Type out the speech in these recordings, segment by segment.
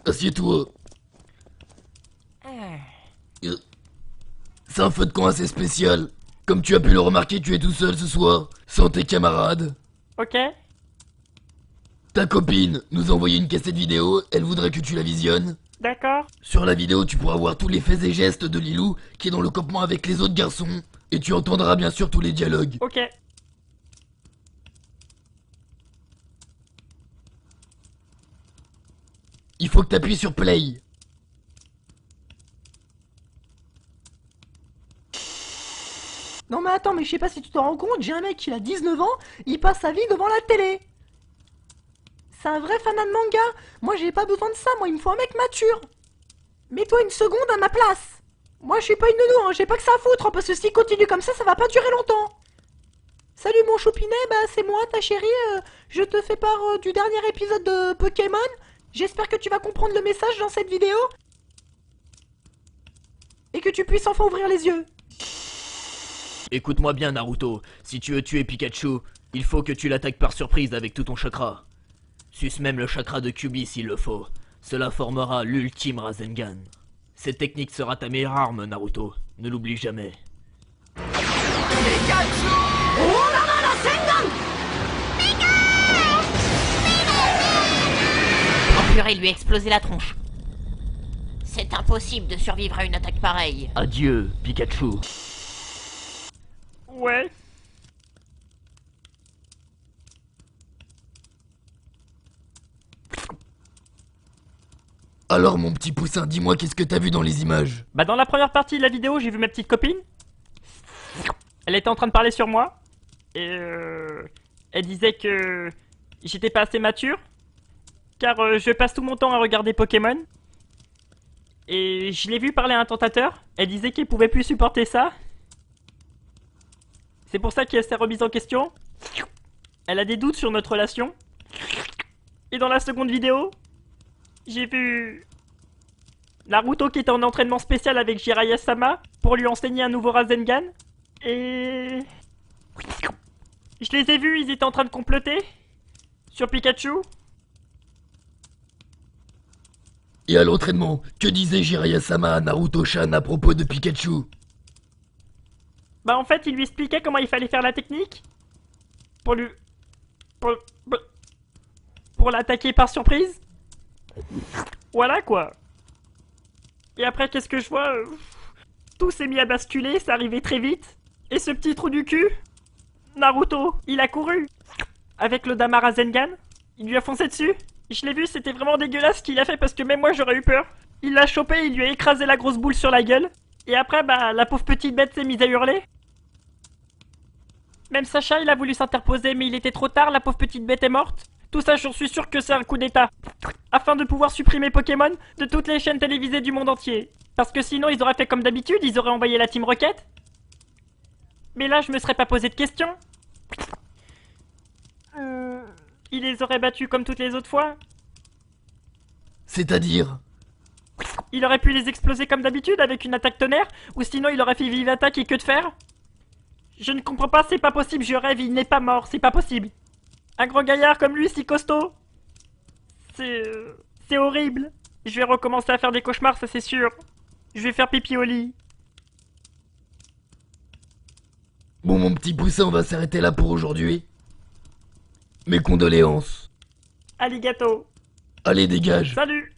Assieds-toi. Euh, C'est un feu de camp assez spécial. Comme tu as pu le remarquer, tu es tout seul ce soir, sans tes camarades. Ok. Ta copine nous a envoyé une cassette vidéo, elle voudrait que tu la visionnes. D'accord. Sur la vidéo, tu pourras voir tous les faits et gestes de Lilou, qui est dans le campement avec les autres garçons. Et tu entendras bien sûr tous les dialogues. Ok. Il faut que t'appuies sur play. Non mais attends, mais je sais pas si tu te rends compte, j'ai un mec, il a 19 ans, il passe sa vie devant la télé. C'est un vrai fanat de manga. Moi j'ai pas besoin de ça, moi il me faut un mec mature. Mets-toi une seconde à ma place. Moi je suis pas une nounou, hein, j'ai pas que ça à foutre, hein, parce que s'il continue comme ça va pas durer longtemps. Salut mon choupinet, bah c'est moi ta chérie, je te fais part du dernier épisode de Pokémon. J'espère que tu vas comprendre le message dans cette vidéo. Et que tu puisses enfin ouvrir les yeux. Écoute-moi bien Naruto, si tu veux tuer Pikachu, il faut que tu l'attaques par surprise avec tout ton chakra. Suce même le chakra de Kyuubi s'il le faut, cela formera l'ultime Rasengan. Cette technique sera ta meilleure arme Naruto, ne l'oublie jamais. Oh purée, lui a explosé la tronche. C'est impossible de survivre à une attaque pareille. Adieu Pikachu. Ouais. Alors mon petit poussin, dis-moi qu'est-ce que t'as vu dans les images? Bah dans la première partie de la vidéo, j'ai vu ma petite copine. Elle était en train de parler sur moi. Et elle disait que j'étais pas assez mature. Car je passe tout mon temps à regarder Pokémon. Et je l'ai vu parler à un tentateur. Elle disait qu'elle pouvait plus supporter ça. C'est pour ça qu'elle s'est remise en question. Elle a des doutes sur notre relation. Et dans la seconde vidéo, j'ai vu Naruto qui était en entraînement spécial avec Jiraiya-sama pour lui enseigner un nouveau Rasengan. Et je les ai vus, ils étaient en train de comploter sur Pikachu. Et à l'entraînement, que disait Jiraiya-sama à Naruto-chan à propos de Pikachu? Bah en fait, il lui expliquait comment il fallait faire la technique pour lui pour l'attaquer par surprise. Voilà quoi. Et après, qu'est-ce que je vois tout s'est mis à basculer, ça arrivait très vite. Et ce petit trou du cul, Naruto, il a couru avec le Dama Rasengan. Il lui a foncé dessus. Je l'ai vu, c'était vraiment dégueulasse ce qu'il a fait parce que même moi j'aurais eu peur. Il l'a chopé, il lui a écrasé la grosse boule sur la gueule. Et après, bah, la pauvre petite bête s'est mise à hurler. Même Sacha, il a voulu s'interposer, mais il était trop tard, la pauvre petite bête est morte. Tout ça, j'en suis sûr que c'est un coup d'état. Afin de pouvoir supprimer Pokémon de toutes les chaînes télévisées du monde entier. Parce que sinon, ils auraient fait comme d'habitude, ils auraient envoyé la Team Rocket. Mais là, je me serais pas posé de questions. Ils les auraient battus comme toutes les autres fois. C'est-à-dire? Il aurait pu les exploser comme d'habitude avec une attaque tonnerre, ou sinon il aurait fait vive attaque et que de faire. Je ne comprends pas, c'est pas possible, je rêve, il n'est pas mort, c'est pas possible. Un gros gaillard comme lui, si costaud. C'est horrible. Je vais recommencer à faire des cauchemars, ça c'est sûr. Je vais faire pipi au lit. Bon mon petit poussin, on va s'arrêter là pour aujourd'hui. Mes condoléances. Alligato. Allez, dégage. Salut.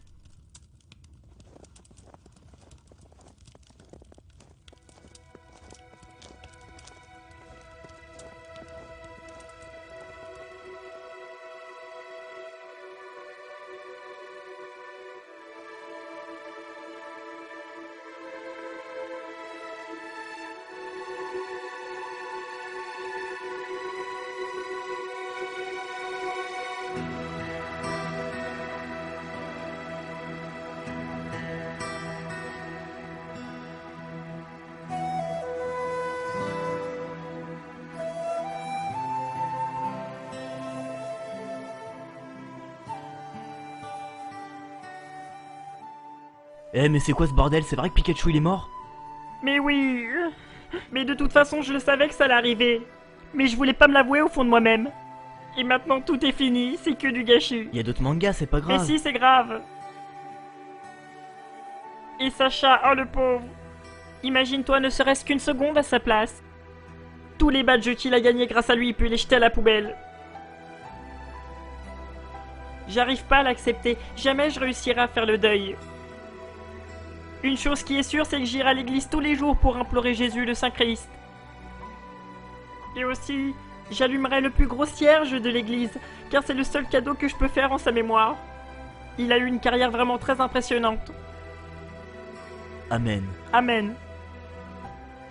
Eh mais c'est quoi ce bordel? C'est vrai que Pikachu il est mort? Mais oui. Mais de toute façon, je le savais que ça allait arriver. Mais je voulais pas me l'avouer au fond de moi-même. Et maintenant tout est fini, c'est que du gâchis. Il y a d'autres mangas, c'est pas Mais grave. si, c'est grave. Et Sacha, oh le pauvre. Imagine-toi ne serait-ce qu'une seconde à sa place. Tous les badges qu'il a gagnés grâce à lui, puis les jeter à la poubelle. J'arrive pas à l'accepter, jamais je réussirai à faire le deuil. Une chose qui est sûre, c'est que j'irai à l'église tous les jours pour implorer Jésus le Saint-Christ. Et aussi, j'allumerai le plus gros cierge de l'église, car c'est le seul cadeau que je peux faire en sa mémoire. Il a eu une carrière vraiment très impressionnante. Amen. Amen.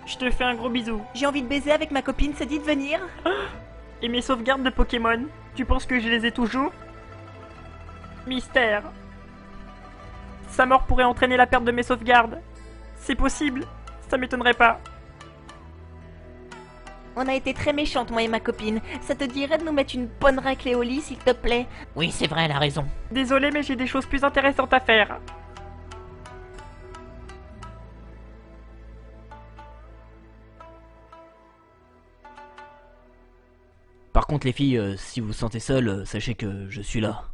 Je te fais un gros bisou. J'ai envie de baiser avec ma copine, ça dit de venir? Et mes sauvegardes de Pokémon, tu penses que je les ai toujours? Mystère. Sa mort pourrait entraîner la perte de mes sauvegardes. C'est possible, ça m'étonnerait pas. On a été très méchantes, moi et ma copine. Ça te dirait de nous mettre une bonne raclée au lit, s'il te plaît? Oui, c'est vrai, elle a raison. Désolé, mais j'ai des choses plus intéressantes à faire. Par contre les filles, si vous vous sentez seules, sachez que je suis là.